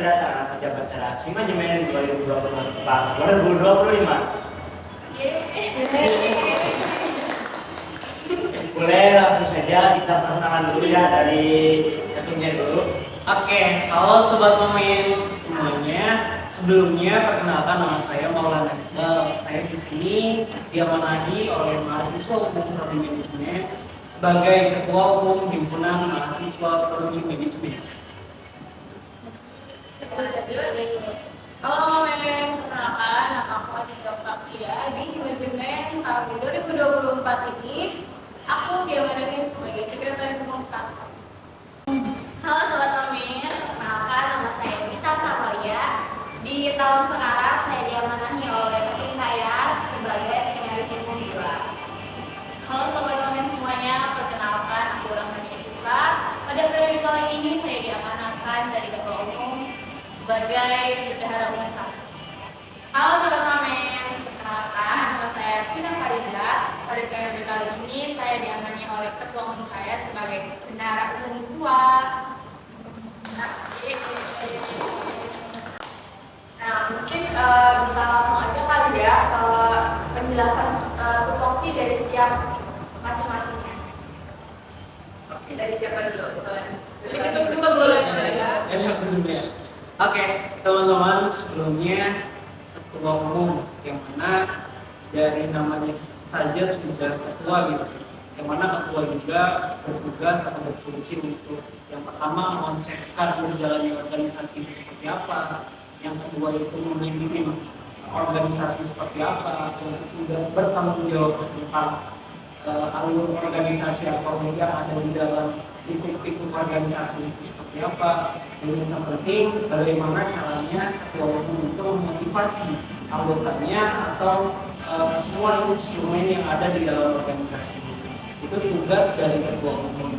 kedatangan pejabat teras manajemen 2024-2025. Boleh langsung saja kita perkenalan dulu ya dari satunya dulu. Oke, halo sobat pemain semuanya. Sebelumnya perkenalkan nama saya Maulana Iqbal. Saya di sini diamanahi oleh mahasiswa umum prodi manajemen sebagai ketua umum himpunan mahasiswa prodi manajemen. Halo men, perkenalkan nama aku Aditya Fakia di manajemen tahun 2024 ini. Aku diamanahi sebagai sekretaris umum 1. Halo Sobat Momen, perkenalkan nama saya Bisa Samaria. Di tahun sekarang saya diamanahi oleh ketum saya sebagai sekretaris umum 2. Halo Sobat Momen semuanya, perkenalkan aku Rahmani Syufa. Pada periode kali ini saya diamanahkan dari ketua umum sebagai bendahara umum 1. Halo Sobat Momen, perkenalkan nama saya Vina Fariza. Pada periode kali ini saya diamanahi oleh ketua umum saya sebagai bendahara umum 2. Nah, mungkin bisa langsung aja kali ya penjelasan tupoksi dari setiap masing-masingnya. Dari siapa dulu? Jadi kita berdua boleh ya. Oke, teman-teman, sebelumnya ketua umum yang mana dari namanya saja sudah ketua gitu. Yang mana ketua juga bertugas atau berfungsi untuk yang pertama mengonsepkan berjalannya organisasi itu seperti apa, yang kedua itu memimpin organisasi seperti apa, yang ketiga bertanggung jawab tentang alur organisasi atau yang ada di dalam lingkup organisasi itu seperti apa, dan yang terpenting bagaimana caranya ketua umum itu memotivasi anggotanya atau semua instrumen yang ada di dalam organisasi. Itu tugas dari ketua umum,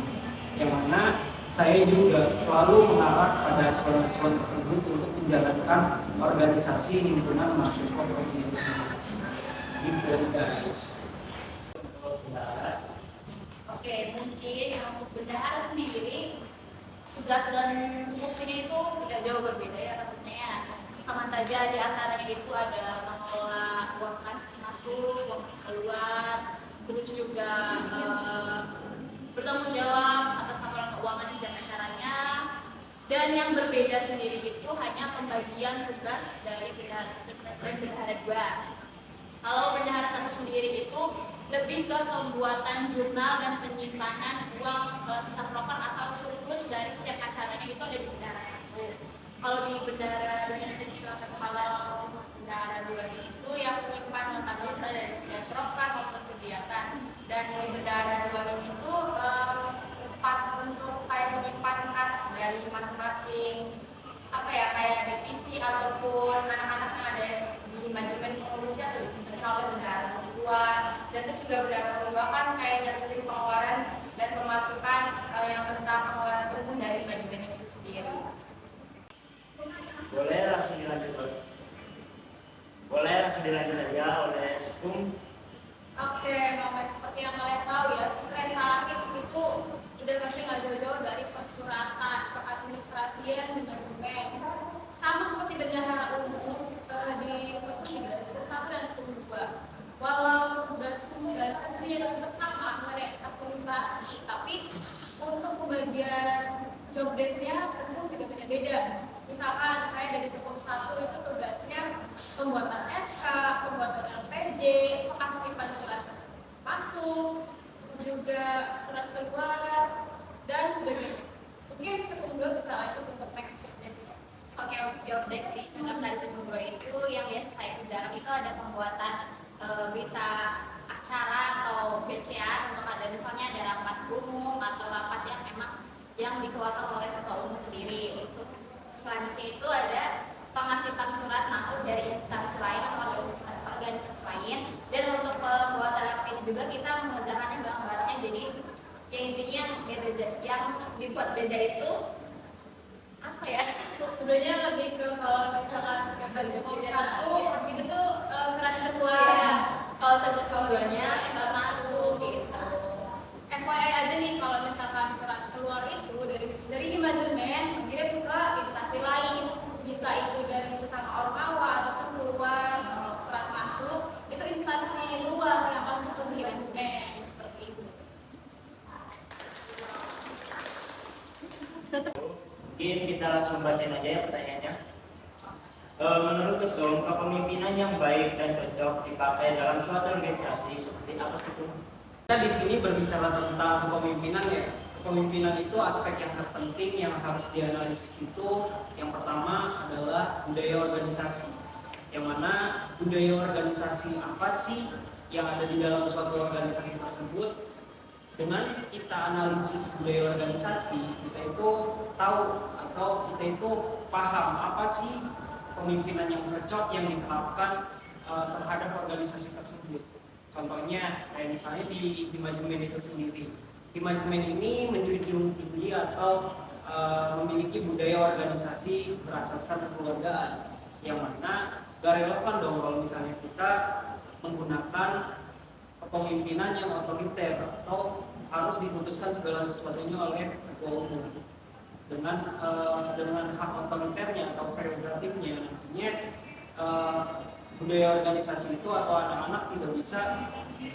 yang mana saya juga selalu mengarah pada acuan-acuan tersebut untuk menjalankan organisasi himpunan mahasiswa prodi manajemen. Gitu guys. Oke, mungkin untuk bendahara sendiri tugas dan fungsinya itu tidak jauh berbeda ya tentunya. Sama saja di antaranya itu ada mengelola uang kas masuk, uang kas keluar, terus juga bertanggung jawab atas laporan keuangan dan acaranya. Dan yang berbeda sendiri itu hanya pembagian tugas dari bendahara 1 dan bendahara 2. Kalau bendahara 1 sendiri itu lebih ke pembuatan jurnal dan penyimpanan uang sisa proker atau surplus dari setiap acaranya itu ada di bendahara 1. Kalau di bendahara 2 sendiri silakan. Kalau bendahara 2 itu yang menyimpan nota-nota dari setiap program maupun kegiatan, dan di bendahara 2 itu tempat untuk kayak menyimpan kas dari masing-masing apa ya, kayak divisi ataupun anak-anak yang ada di manajemen pengurusnya atau disimpan oleh bendahara 2. Dan itu juga bendahara 2 kan kayak nyatur pengeluaran dan pemasukan yang tentang pengeluaran umum dari manajemen itu sendiri. Boleh langsung dilanjut aja oleh Sekung. Oke, Mama, seperti yang kalian tahu ya, sekretaris itu udah pasti nggak jauh-jauh dari pensuratan, peradministrasian, manajemen. Sama seperti bendahara umum di Sekung 3, Sekung 1 dan Sekung 2. Walau tugas dan fungsinya tetap sama mengenai administrasi, tapi untuk pembagian job desk-nya Sekung juga beda-beda. Misalkan saya dari Sekung 1 itu tugasnya pembuatan SK, pembuatan LPJ, pengaktifan surat masuk, juga surat keluar, dan sebagainya. Mungkin Sekung 2 bisa lanjut untuk next job desk-nya. Oke, job desk di sekretaris umum 2 itu yang biasa saya kerjakan itu ada pembuatan berita acara atau BCA untuk ada misalnya ada rapat umum atau rapat yang memang yang dikeluarkan oleh ketua umum sendiri. Untuk selanjutnya itu ada pengasipan surat masuk dari instansi lain atau organisasi lain, dan untuk pembuatan apa ini juga kita mengerjakannya bareng-barengnya. Jadi yang intinya yang dibuat beda itu apa ya? Sebenarnya lebih ke kalau misalkan sekretaris umum 1 itu tuh surat keluar, kalau sekretaris umum 2-nya surat masuk gitu. FYI aja nih, kalau misalkan surat keluar itu dari manajemen kirim ke instansi lain. Mungkin kita langsung bacain aja ya pertanyaannya. Menurut Ketum, kepemimpinan yang baik dan cocok dipakai dalam suatu organisasi seperti apa sih, Ketum? Kita di sini berbicara tentang kepemimpinan ya. Kepemimpinan itu aspek yang terpenting yang harus dianalisis itu yang pertama adalah budaya organisasi. Yang mana budaya organisasi apa sih yang ada di dalam suatu organisasi tersebut? Dengan kita analisis budaya organisasi, kita itu tahu atau kita itu paham apa sih pemimpinan yang cocok yang diterapkan terhadap organisasi tersebut. Contohnya kayak misalnya di manajemen itu sendiri. Di manajemen ini menjunjung tinggi atau memiliki budaya organisasi berasaskan kekeluargaan, yang mana gak relevan dong kalau misalnya kita menggunakan kepemimpinan yang otoriter atau harus diputuskan segala sesuatunya oleh ketua umum dengan hak otoriternya atau prerogatifnya. Nantinya budaya organisasi itu atau anak-anak tidak bisa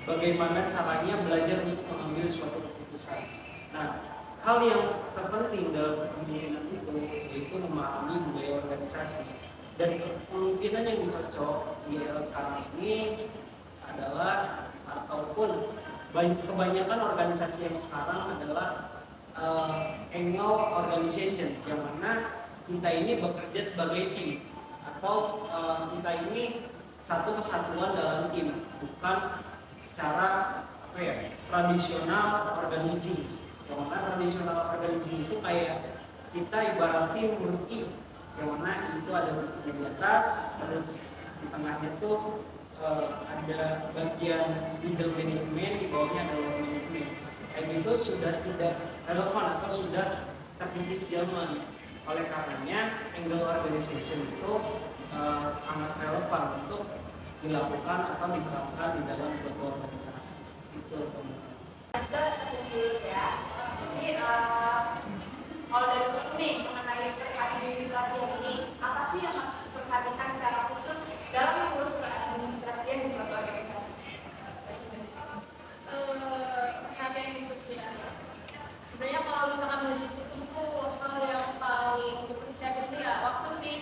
bagaimana caranya belajar untuk mengambil suatu keputusan. Nah, hal yang terpenting dalam kepemimpinan itu yaitu memahami budaya organisasi. Dan kepemimpinan yang cocok di era sekarang ini adalah ataupun kebanyakan organisasi yang sekarang adalah annual organization, yang mana kita ini bekerja sebagai tim atau kita ini satu kesatuan dalam tim, bukan secara tradisional organizing. Yang mana tradisional organizing itu kayak kita ibarat tim berti, yang mana itu ada bentuknya di atas, terus di tengahnya tuh ada bagian middle management, di bawahnya ada lower management. Kayak gitu sudah tidak relevan atau sudah terkikis zaman. Oleh karenanya angle organization itu sangat relevan untuk dilakukan atau diterapkan di dalam suatu organisasi. Itu teman-teman. Kita setuju ya. Jadi kalau dari situ nih mengenai administrasi ini, apa sih yang harus diperhatikan secara khusus dalam mengurus administrasi di suatu organisasi? Perhatian khusus ya. Sebenarnya kalau misalkan mau di situ hal yang paling dipersiapkan itu ya waktu sih.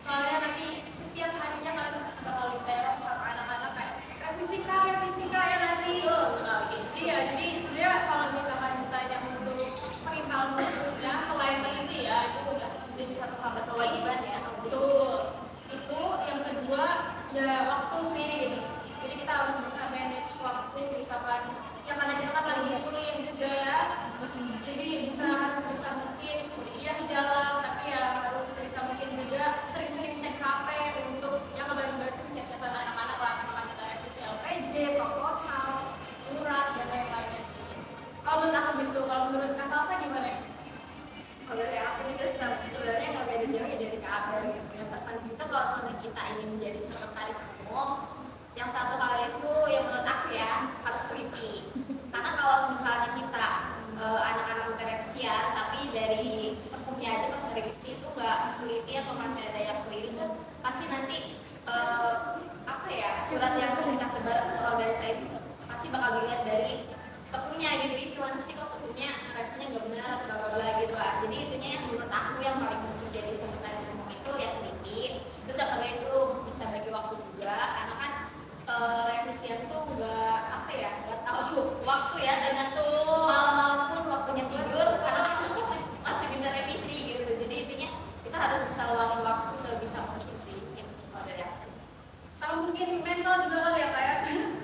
Soalnya nanti setiap harinya kalian pasti bakal diteror sama anak-anak kayak fisika ya nanti. Iya, jadi sebenarnya kalau misalkan ditanya untuk perintah khususnya selain meneliti ya itu udah menjadi satu hal kewajiban ya. Betul. Itu yang kedua ya waktu sih gitu. Jadi kita harus bisa manage waktu, misalkan ya karena kita kan lagi kuliah juga ya. Jadi harus bisa mungkin kuliah jalan, tapi ya harus bisa mungkin juga sering-sering cek HP untuk yang ngebahas-bahas chat-chatan anak-anak lah, misalkan kita revisi LPJ, proposal, surat dan lain-lainnya sih. Kalau menurut aku gitu, kalau menurut Kak Salsa gimana ya? Kalau dari aku itu sebenarnya nggak beda jauh ya dari Kak Abel gitu. Yang terpenting itu kalau sebenarnya kita ingin menjadi sekretaris umum, yang satu hal itu yang menurut aku ya harus teliti. Karena kalau misalnya kita anak-anak revisian tapi dari sepuhnya aja pas ngerevisi itu nggak teliti atau masih ada yang keliru tuh pasti nanti surat yang kita sebar ke organisasi itu pasti bakal dilihat dari sepuhnya gitu. Jadi gimana sih kok sepuhnya revisinya nggak benar atau bla bla gitu lah. Jadi intinya yang menurut aku yang paling penting jadi sekretaris umum itu ya teliti. Terus yang kedua itu bisa bagi waktu juga karena kan revisian tuh nggak tahu waktu ya, tergantung malam-malam pun waktunya tidur karena kan masih bener revisi gitu. Jadi intinya kita harus bisa luangin waktu sebisa mungkin sih gitu kalau dari aku. Sama mungkin mental juga kali ya Kak ya.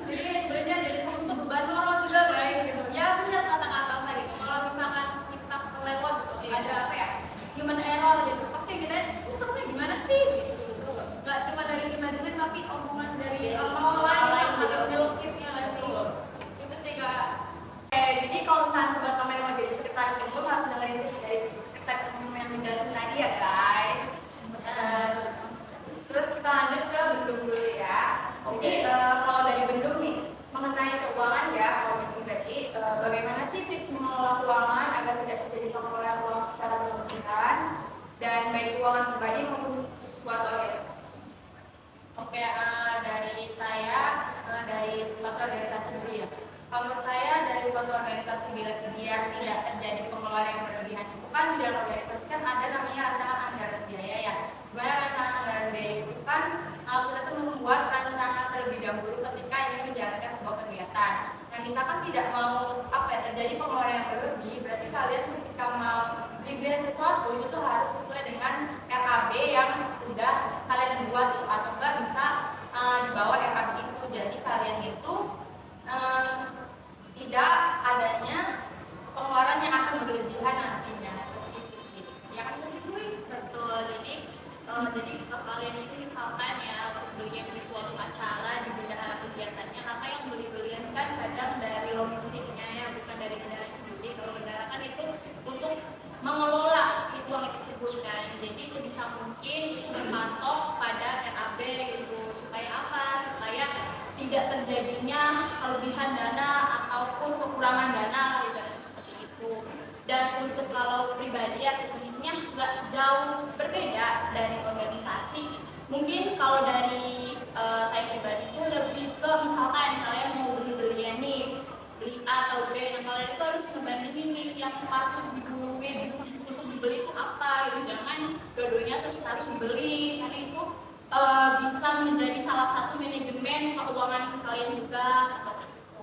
Jadi sebenarnya jadi satu beban moral juga guys gitu. Ya benar kata-kata tadi. Kalau misalkan kita kelewat gitu, ada human error gitu. Pasti kita sebenarnya gimana sih gitu. Gak cuma dari manajemen tapi omongan dari orang lain atau delokitnya nggak sih? Itu sih Kak. Jadi kalau misalnya coba kalian mau jadi sekretaris umum harus dengerin tips dari sekretaris umum yang menjelaskan tadi ya guys. Terus kita lanjut ke bendung dulu ya. Jadi kalau dari bendung nih mengenai keuangan ya, kalau bendung tadi bagaimana sih tips mengelola keuangan agar tidak terjadi pengelolaan uang secara berlebihan dan baik keuangan pribadi maupun suatu organisasi. Oke, dari saya dari suatu organisasi dulu ya. Kalau menurut saya dari suatu suatu organisasi biar tidak terjadi pengeluaran yang berlebihan itu kan di dalam organisasi kan ada namanya rancangan anggaran biaya ya. Dimana rancangan anggaran biaya itu kan kita tuh membuat rancangan terlebih dahulu ketika ingin menjalankan sebuah kegiatan. Nah misalkan tidak mau terjadi pengeluaran yang berlebih, berarti kalian ketika mau beli sesuatu itu tuh harus sesuai dengan RAB yang udah kalian buat atau enggak bisa di bawah RAB itu. Jadi kalian itu tidak adanya pengeluaran yang akan berlebihan nantinya seperti itu sih. Ya kan Cici? Betul. Jadi kalau kalian itu misalkan ya untuk beli suatu acara di bendahara kegiatannya, maka yang beli-belian kan kadang dari logistiknya ya, bukan dari bendahara sendiri. Kalau bendahara kan itu untuk mengelola si uang tersebut kan. Jadi sebisa mungkin itu berpatok pada RAB gitu. Supaya apa? Supaya tidak terjadinya kelebihan dana ataupun kekurangan dana gitu, seperti itu. Dan untuk kalau pribadi ya sebenarnya nggak jauh berbeda dari organisasi. Mungkin kalau dari saya pribadi itu lebih ke misalkan kalian mau beli-belian nih, beli A atau B, nah kalian itu harus ngebandingin nih yang patut dibeli untuk dibeli itu apa gitu. Jangan dua-duanya terus harus dibeli, karena itu bisa menjadi salah satu manajemen keuangan kalian juga seperti itu.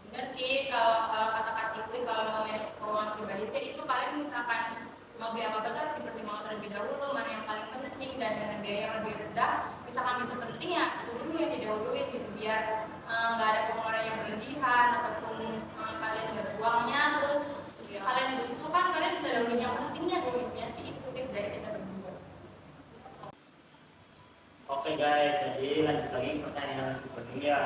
Benar sih, kalau kata Kak Cikwi, kalau mau manage keuangan pribadi itu kalian misalkan mau beli apa-apa tuh harus dipertimbangkan terlebih dahulu mana yang paling penting dan dengan biaya yang lebih rendah. Misalkan itu penting ya itu dulu yang didahuluin gitu biar nggak ada pengeluaran yang berlebihan ataupun kalian nggak ada uangnya terus kalian butuh kan kalian bisa dahuluin yang pentingnya duitnya sih itu tips dari kita berdua. Oke guys, jadi lanjut lagi pertanyaan kedua.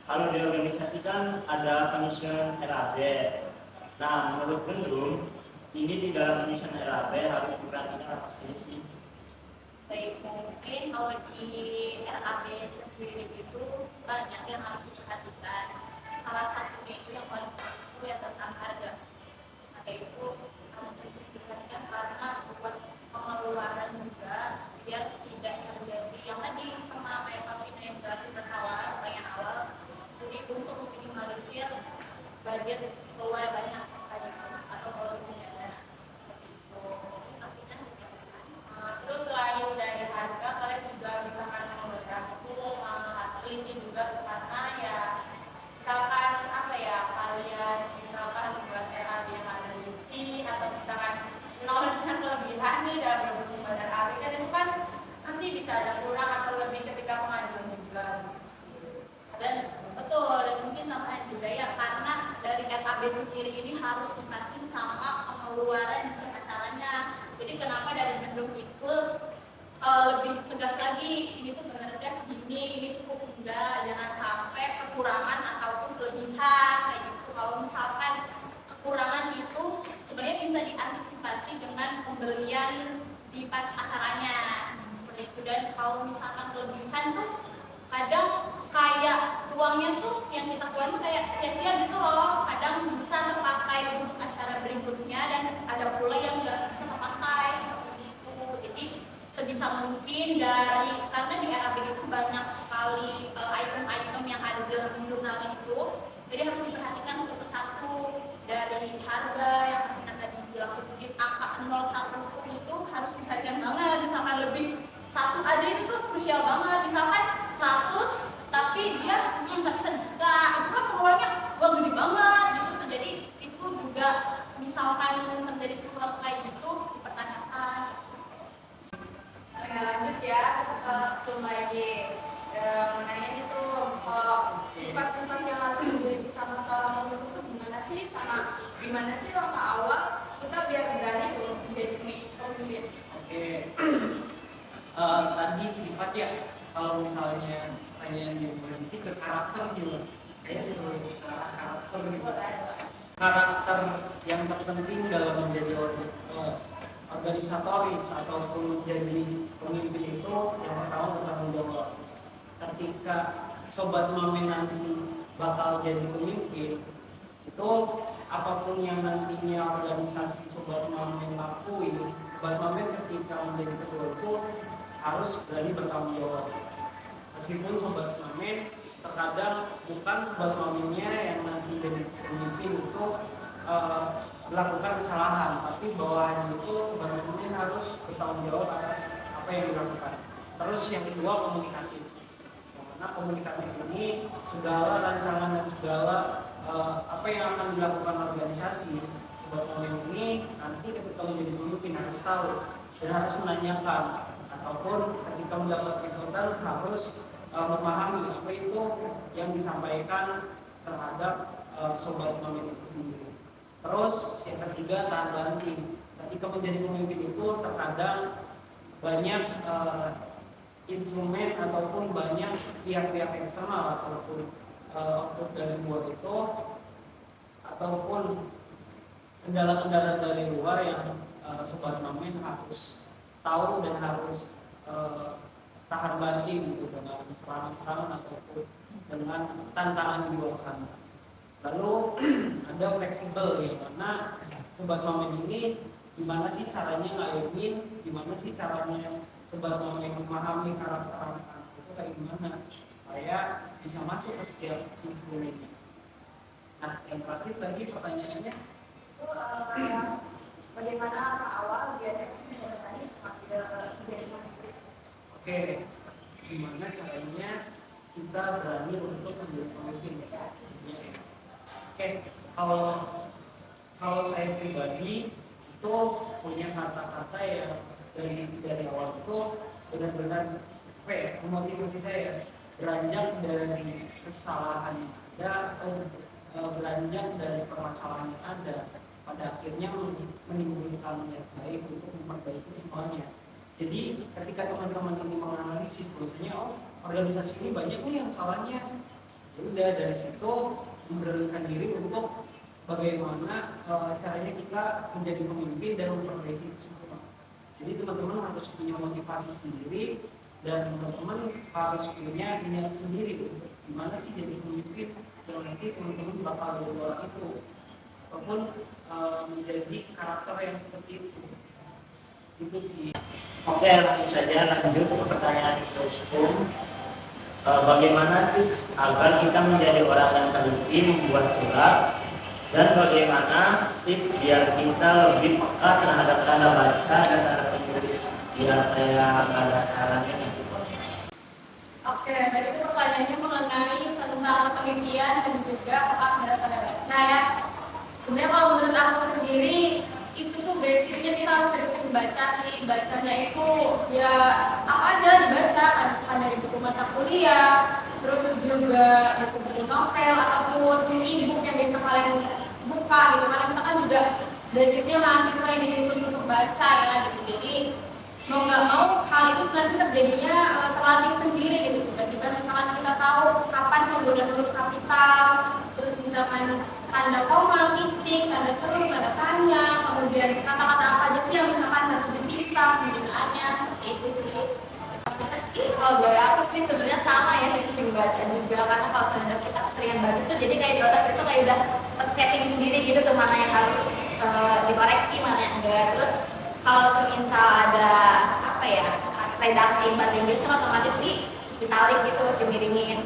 Kalau di organisasi kan ada penyusunan RAB. Nah, menurut Gendrum, ini di dalam penyusunan RAB harus diperhatikan apa saja sih? Baik, mungkin kalau di RAB sendiri itu banyak yang harus diperhatikan. Salah satunya itu yang paling penting itu ya tentang harga. Harga itu harus diperhatikan karena buat pengeluaran juga biar tidak terjadi yang tadi sama kayak Kavina yang jelasin bersawal bagian awal. Jadi untuk meminimalisir budget keluar banyak atau kalau punya dana seperti itu. Kavina Terus selain dari harga kalian juga misalkan membedakan itu teliti juga karena ya misalkan kalian misalkan membuat RAB yang ada limiti atau misalkan nol dan kelebihan nih dalam berhubungan dengan RAB kan itu kan nanti bisa ada kurang atau lebih ketika pengajuan juga dan betul dan mungkin tambahan juga ya karena dari RAB sendiri ini harus dikasih sama pengeluaran beserta caranya. Jadi kenapa dari Gendrum itu lebih tegas lagi ini tuh benar-benar segini, ini cukup enggak, jangan sampai kekurangan ataupun kelebihan kayak gitu. Kalau misalkan kekurangan itu sebenarnya bisa diantisipasi dengan pembelian di pas acaranya seperti itu. Dan kalau misalkan kelebihan tuh kadang kayak uangnya tuh yang kita keluarin kayak sia-sia gitu loh, kadang bisa terpakai untuk acara berikutnya dan ada pula yang nggak bisa terpakai seperti itu. Jadi sebisa mungkin karena di RAB itu banyak sekali item-item yang ada dalam jurnal itu, jadi harus diperhatikan untuk persatu. Dari harga yang kita tadi bilang sebutin angka 01 itu harus diperhatikan banget. Misalkan lebih satu aja itu tuh krusial banget, misalkan 100 tapi dia bisa juta, itu kan pengeluarannya wah gede banget gitu tuh. Jadi itu juga misalkan terjadi sesuatu kayak gitu dipertanyakan. Lanjut ya lagi menanya itu sifat-sifat yang harus dimiliki sama seorang pemimpin itu gimana sih langkah awal kita biar berani untuk menjadi pemimpin. Oke. Tadi sifat ya, kalau misalnya pertanyaan yang berarti ke karakter juga ya karakter gitu. Karakter yang terpenting dalam menjadi organisatoris ataupun menjadi pemimpin itu yang pertama bertanggung jawab. Ketika sobat mamen nanti bakal jadi pemimpin itu apapun yang nantinya organisasi sobat mamen lakuin, sobat mamen ketika menjadi ketua itu harus berani bertanggung jawab. Meskipun sobat mamen terkadang bukan sobat maminya yang nanti jadi pemimpin itu melakukan kesalahan, tapi bawahannya itu sobat maminya harus bertanggung jawab atas apa yang dilakukan. Terus yang kedua, komunikatif. Yang mana komunikatif ini segala rancangan dan segala apa yang akan dilakukan organisasi sobat mami ini nanti ketika menjadi pemimpin harus tahu dan harus menanyakan, ataupun ketika mendapat inputan harus memahami apa itu yang disampaikan terhadap sobat mami itu sendiri. Terus yang ketiga, tahan banting. Ketika menjadi pemimpin itu terkadang banyak instrumen ataupun banyak pihak-pihak eksternal ataupun output dari luar itu, ataupun kendala-kendala dari luar yang sobat mami harus tahu dan harus tahan banting gitu dengan serangan-serangan ataupun dengan tantangan di luar sana. Lalu ada fleksibel, ya, karena sobat mami ini gimana sih caranya ngayomin, gimana sih caranya sobat mami memahami karakter anak itu kayak gimana supaya bisa masuk ke setiap instrumennya. Nah, yang terakhir tadi pertanyaannya itu bagaimana awal biar bisa bertani menjadi pemimpin. Oke, gimana caranya kita berani untuk menjadi pemimpin? Oke, kalau saya pribadi itu punya kata-kata yang dari awal itu benar-benar memotivasi saya beranjak dari kesalahan yang ada atau beranjak dari permasalahan yang ada, pada akhirnya menimbulkan niat baik untuk memperbaiki semuanya. Jadi ketika teman-teman ini menganalisis bahwasanya organisasi ini banyak nih yang salahnya, ya udah dari situ memberanikan diri untuk bagaimana caranya kita menjadi pemimpin dan memperbaiki itu semua. Jadi teman-teman harus punya motivasi sendiri dan teman-teman harus punya niat sendiri untuk gimana sih jadi pemimpin dan nanti teman-teman bakal jadi orang itu ataupun menjadi karakter yang seperti itu sih. Oke, langsung saja lanjut ke pertanyaan tersebut. Bagaimana tips agar kita menjadi orang yang teliti membuat surat, dan bagaimana tips biar kita lebih peka terhadap tanda baca dan tanda tulis biar kayak ada sarannya gitu. Oke, tadi itu pertanyaannya mengenai tentang penelitian dan juga peka terhadap tanda baca ya. Sebenarnya kalau menurut aku sendiri itu tuh basicnya kita harus sering-sering baca sih. Bacanya itu ya apa aja dibaca, kan misalkan dari buku mata kuliah, terus juga buku-buku novel ataupun e-book yang biasa kalian buka gitu. Karena kita kan juga basicnya mahasiswa yang dituntut untuk baca ya gitu. Jadi mau nggak mau hal itu nanti terjadinya terlatih sendiri gitu. Tiba-tiba misalkan kita tahu kapan penggunaan huruf kapital, terus misalkan tanda koma, titik, tanda seru, tanda tanya, kemudian kata-kata apa aja sih yang misalkan harus dipisah penggunaannya, seperti itu sih. Kalau gue aku sih sebenarnya sama ya, sering baca juga, karena kalau sebenarnya kita keseringan baca tuh jadi kayak di otak kita kayak udah tersetting sendiri gitu tuh mana yang harus dikoreksi, mana yang enggak. Terus kalau semisal ada apa ya redaksi bahasa Inggris kan otomatis ditarik gitu, dimiringin.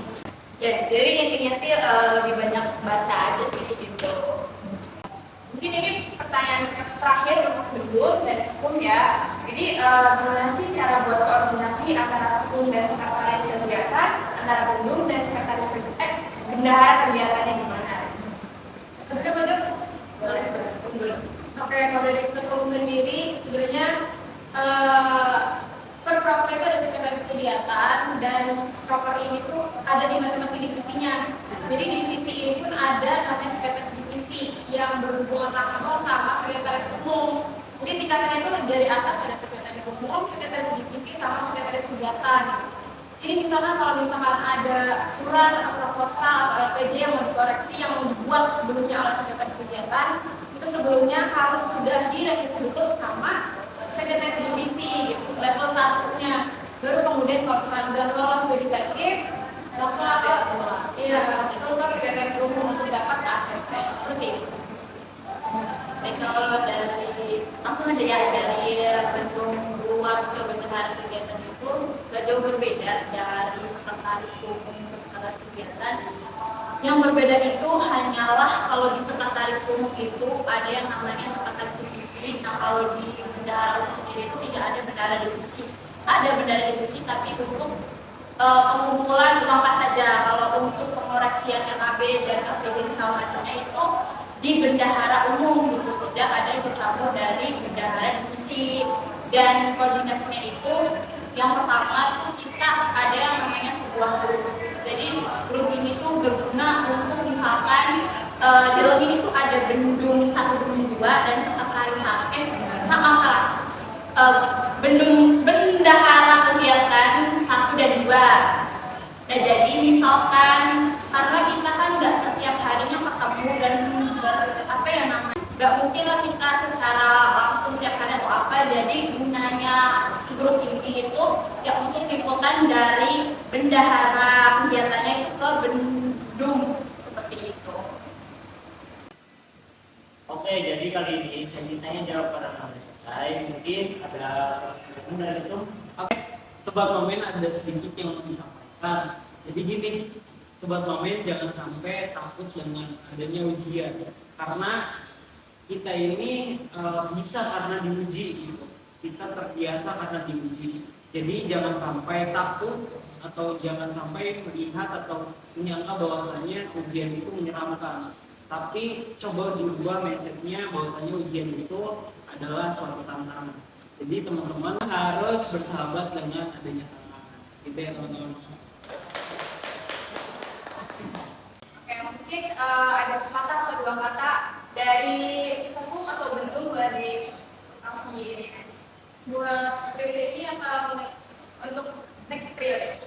Ya, jadi intinya sih lebih banyak baca aja sih gitu. Mungkin ini pertanyaan terakhir untuk Bendum dan Sekum ya. Jadi gimana sih cara buat koordinasi antara Sekum dan sekretaris kegiatan, antara Bendum dan sekretaris bendahara kegiatannya gimana? Betul-betul boleh Sekum dulu. Oke, kalau dari Sekum sendiri sebenarnya per proker itu ada sekretaris kegiatan dan proker ini tuh ada di masing-masing divisinya. Jadi divisi ini pun ada namanya sekretaris divisi yang berhubungan langsung sama sekretaris umum. Jadi tingkatannya itu dari atas ada sekretaris umum, sekretaris divisi, sama sekretaris kegiatan. Jadi misalkan kalau misalkan ada surat atau proposal atau LPJ yang mau dikoreksi, yang mau dibuat sebelumnya oleh sekretaris kegiatan, itu sebelumnya harus sudah direvisi betul sama sekretaris divisi gitu, level 1-nya. Baru kemudian kalau misalnya udah lolos dari inisiatif, langsung ke sekretaris umum untuk dapat ke ACC seperti itu. Baik, kalau dari langsung aja ya, dari bentuk buat ke bendahara kegiatan itu gak jauh berbeda dari sekretaris umum ke sekretaris kegiatan. Yang berbeda itu hanyalah kalau di sekretaris umum itu ada yang namanya sekretaris divisi. Nah kalau di bendahara umum sendiri itu tidak ada bendahara divisi. Ada bendahara divisi tapi untuk pengumpulan uang kas saja. Kalau untuk pengoreksian RKB dan RPJ segala macamnya itu di bendahara umum gitu, tidak ada yang bercampur dari bendahara divisi. Dan koordinasinya itu yang pertama tuh kita ada yang namanya sebuah grup. Jadi grup ini tuh berguna untuk misalkan di dalam ini tuh ada bendung 1, bendung 2 dan sekretaris bendahara kegiatan 1 dan 2. Nah jadi misalkan karena kita kan nggak setiap harinya ketemu dan nggak mungkin lah kita secara langsung setiap hari atau apa, jadi gunanya grup ini itu yang untuk liputan dari bendahara kegiatannya itu ke bendung seperti itu. Oke, jadi kali ini sesi tanya jawab pada kami selesai. Mungkin ada pertanyaan dari itu. Oke, Sobat Momen ada sedikit yang mau disampaikan. Jadi gini, Sobat Momen jangan sampai takut dengan adanya ujian, karena kita ini bisa karena diuji gitu. Kita terbiasa karena diuji. Jadi jangan sampai takut atau jangan sampai melihat atau menyangka bahwasanya ujian itu menyeramkan. Tapi coba diubah mindsetnya bahwasanya ujian itu adalah suatu tantangan. Jadi teman-teman harus bersahabat dengan adanya tantangan. Gitu ya teman-teman. Oke, mungkin ada sepatah atau 2 kata dari Sekung atau Bendung dari langsung buat periode ini atau untuk next periode.